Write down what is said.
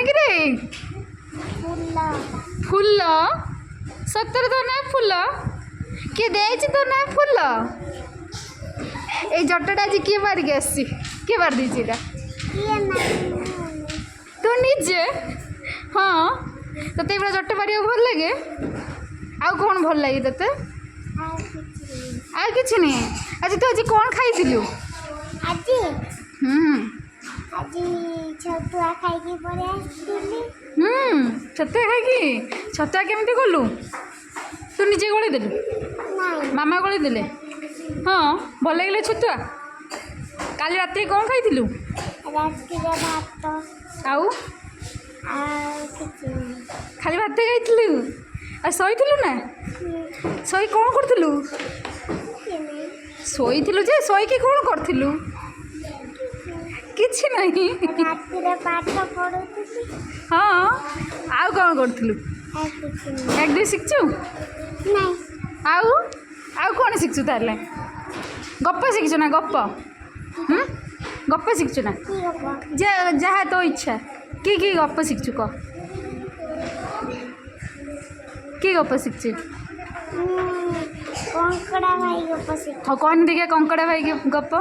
कि रे फूल सतर तो ना फूल किए दे तो ना फूल ये जटाटा आज किए मारिक आसी किए मार दी तू निजे हाँ ते जट मारे भल लगे आउ कौन भल लगे ते कि नहीं आज तू आज कौन खाई छतुआ खाई छतुआ केमती कलु तू निजे गोली देलु मामा गोली देले हाँ भल लगे छतुआ काली रात कौन खाई आउ खाली भात खाई शई ना शई कौन करूँ शई जे शईकी कौन करूँ किछि नहीं हाँ आउ कौन करूँ एक दुई शिखचु आउ आउ कौन शिखचु ताले गप शिखचु ना गप गप शिखचु ना जहाँ तो इच्छा कि गप शिखचु कह कि गप शिखचु कंकड़ा भाई गप हाँ कौन देखिए कंकड़ा भाई गप